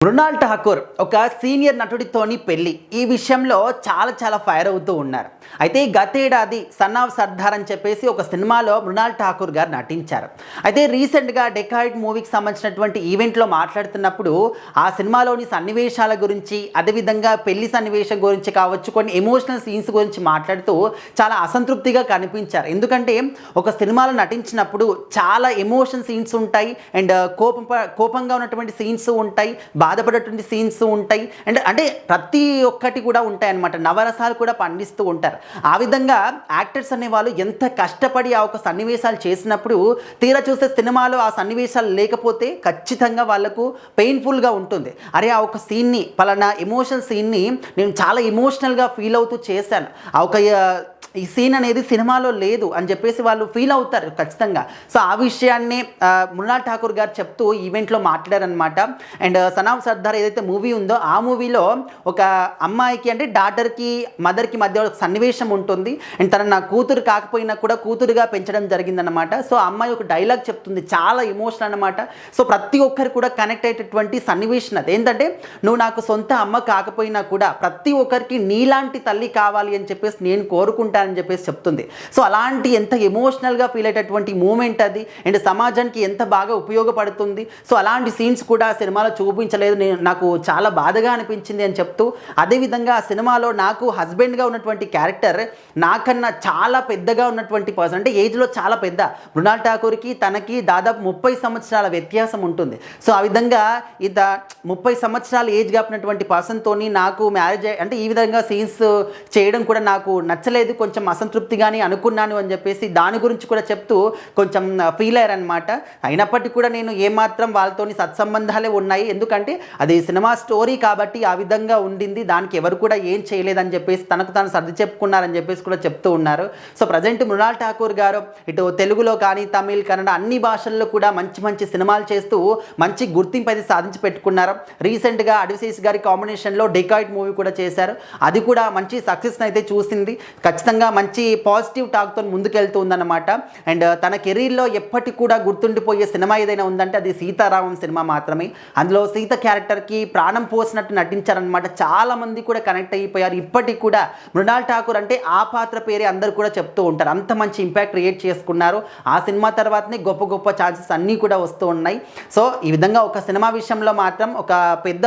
మృణాల్ ఠాకూర్ ఒక సీనియర్ నటుడితోని పెళ్లి ఈ విషయంలో చాలా ఫైర్ అవుతూ ఉన్నారు. అయితే గతేడాది సన్ ఆఫ్ సర్దార్ అని చెప్పేసి ఒక సినిమాలో మృణాల్ ఠాకూర్ గారు నటించారు. అయితే రీసెంట్గా డెకాయిడ్ మూవీకి సంబంధించినటువంటి ఈవెంట్లో మాట్లాడుతున్నప్పుడు ఆ సినిమాలోని సన్నివేశాల గురించి, అదేవిధంగా పెళ్లి సన్నివేశం గురించి కావచ్చు, కొన్ని ఎమోషనల్ సీన్స్ గురించి మాట్లాడుతూ చాలా అసంతృప్తిగా కనిపించారు. ఎందుకంటే ఒక సినిమాలో నటించినప్పుడు చాలా ఎమోషన్ సీన్స్ ఉంటాయి, అండ్ కోపంగా ఉన్నటువంటి సీన్స్ ఉంటాయి, బాధపడేటువంటి సీన్స్ ఉంటాయి, అండ్ అంటే ప్రతి ఒక్కటి కూడా ఉంటాయి అన్నమాట. నవరసాలు కూడా పండిస్తూ ఉంటారు. ఆ విధంగా యాక్టర్స్ అనేవాళ్ళు ఎంత కష్టపడి ఆ ఒక సన్నివేశాలు చేసినప్పుడు తీరా చూస్తే సినిమాలో ఆ సన్నివేశాలు లేకపోతే ఖచ్చితంగా వాళ్ళకు పెయిన్ఫుల్గా ఉంటుంది. అరే ఆ ఒక సీన్ని, పలానా ఎమోషనల్ సీన్ని నేను చాలా ఎమోషనల్గా ఫీల్ అవుతూ చేశాను, ఆ ఒక ఈ సీన్ అనేది సినిమాలో లేదు అని చెప్పేసి వాళ్ళు ఫీల్ అవుతారు ఖచ్చితంగా. సో ఆ విషయాన్ని మృణాల్ ఠాకూర్ గారు చెప్తూ ఈవెంట్లో మాట్లాడారనమాట. అండ్ సన్ ఆఫ్ సర్దార్ ఏదైతే మూవీ ఉందో ఆ మూవీలో ఒక అమ్మాయికి అంటే డాటర్కి మదర్కి మధ్య ఒక సన్నివేశం ఉంటుంది. అండ్ తన నా కూతురు కాకపోయినా కూడా కూతురుగా పెంచడం జరిగిందనమాట. సో ఆ అమ్మాయి ఒక డైలాగ్ చెప్తుంది, చాలా ఎమోషనల్ అనమాట. సో ప్రతి ఒక్కరు కూడా కనెక్ట్ అయ్యేటటువంటి సన్నివేశం అది. ఏంటంటే నువ్వు నాకు సొంత అమ్మ కాకపోయినా కూడా ప్రతి ఒక్కరికి నీలాంటి తల్లి కావాలి అని చెప్పేసి నేను కోరుకుంటాను అని చెప్పేసి చెప్తుంది. సో అలాంటి ఎంత ఎమోషనల్గా ఫీల్ అయ్యేటటువంటి మూమెంట్ అది, అండ్ సమాజానికి ఎంత బాగా ఉపయోగపడుతుంది. సో అలాంటి సీన్స్ కూడా సినిమాలో చూపించలేదు, నాకు చాలా బాధగా అనిపించింది అని చెప్తూ, అదేవిధంగా ఆ సినిమాలో నాకు హస్బెండ్గా ఉన్నటువంటి క్యారెక్టర్ నాకన్నా చాలా పెద్దగా ఉన్నటువంటి పర్సన్, అంటే ఏజ్లో చాలా పెద్ద, మృణాల్ ఠాకూర్కి తనకి దాదాపు 30 సంవత్సరాల వ్యత్యాసం ఉంటుంది. సో ఆ విధంగా 30 సంవత్సరాల ఏజ్ కాపినటువంటి పర్సన్తోని నాకు మ్యారేజ్ అంటే ఈ విధంగా సీన్స్ చేయడం కూడా నాకు నచ్చలేదు, కొంచెం అసంతృప్తిగానే అనుకున్నాను అని చెప్పేసి దాని గురించి కూడా చెప్తూ కొంచెం ఫీల్ అయ్యారనమాట. అయినప్పటికీ కూడా నేను ఏమాత్రం వాళ్ళతోని సత్సంబంధాలే ఉన్నాయి, ఎందుకంటే అది సినిమా స్టోరీ కాబట్టి ఆ విధంగా ఉండింది, దానికి ఎవరు కూడా ఏం చేయలేదని చెప్పేసి తనకు తాను సర్ది చెప్పుకున్నారని చెప్పేసి కూడా చెప్తూ ఉన్నారు. సో ప్రజెంట్ మృణాల్ ఠాకూర్ గారు ఇటు తెలుగులో కానీ, తమిళ్, కన్నడ అన్ని భాషల్లో కూడా మంచి సినిమాలు చేస్తూ మంచి గుర్తింపు అయితే సాధించి పెట్టుకున్నారు. రీసెంట్గా అడ్వసీస్ గారి కాంబినేషన్లో డెకాయిడ్ మూవీ కూడా చేశారు, అది కూడా మంచి సక్సెస్ అయితే చూసింది. ఖచ్చితంగా మంచి పాజిటివ్ టాక్తో ముందుకెళ్తూ ఉందన్నమాట. అండ్ తన కెరీర్లో ఎప్పటికి కూడా గుర్తుండిపోయే సినిమా ఏదైనా ఉందంటే అది సీతారామం సినిమా మాత్రమే. అందులో సీత క్యారెక్టర్కి ప్రాణం పోసినట్టు నటించారనమాట. చాలామంది కూడా కనెక్ట్ అయిపోయారు. ఇప్పటికి కూడా మృణాల్ ఠాకూర్ అంటే ఆ పాత్ర పేరే అందరూ కూడా చెప్తూ ఉంటారు, అంత మంచి ఇంపాక్ట్ క్రియేట్ చేసుకున్నారు. ఆ సినిమా తర్వాతనే గొప్ప ఛాన్సెస్ అన్నీ కూడా వస్తూ ఉన్నాయి. సో ఈ విధంగా ఒక సినిమా విషయంలో మాత్రం ఒక పెద్ద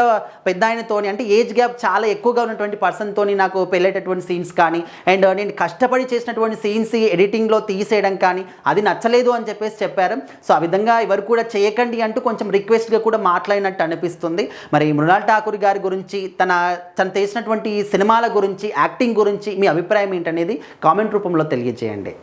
ఆయనతోని, అంటే ఏజ్ గ్యాప్ చాలా ఎక్కువగా ఉన్నటువంటి పర్సన్తోని నాకు పెళ్ళేటటువంటి సీన్స్ కానీ, అండ్ నేను కష్టపడి చేసినటువంటి సీన్స్ ఎడిటింగ్లో తీసేయడం కానీ అది నచ్చలేదు అని చెప్పేసి చెప్పారు. సో ఆ విధంగా ఎవరు కూడా చేయకండి అంటూ కొంచెం రిక్వెస్ట్గా కూడా మాట్లాడినట్టు అనిపిస్తుంది. మరి మృణాల్ ఠాకూర్ గారి గురించి, తను చేసినటువంటి సినిమాల గురించి, యాక్టింగ్ గురించి మీ అభిప్రాయం ఏంటనేది కామెంట్ రూపంలో తెలియజేయండి.